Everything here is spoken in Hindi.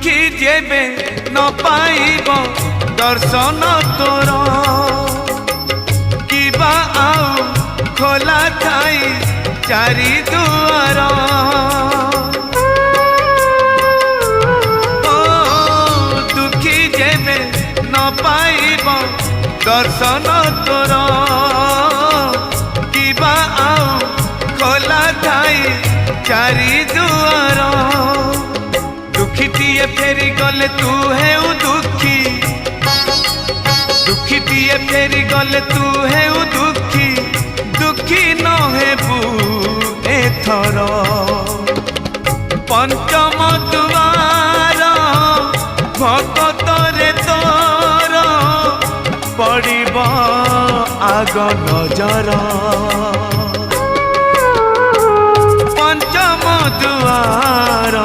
दुखी जेबे न पाइब दर्शन तोर किबा आउ खोला थाई चारि दुआर ओ दुखी जेबे न पाइब दर्शन तोर किबा आउ खोला थाई चारि दुआर दुखीटिए फेरी गले तू है दुखी दुखीटिए फेरी गले तू है दुखी दुखी न हेबू एथर पंचम दुआर भगत रे तोर पड़िब आग नजर पंचम दुआर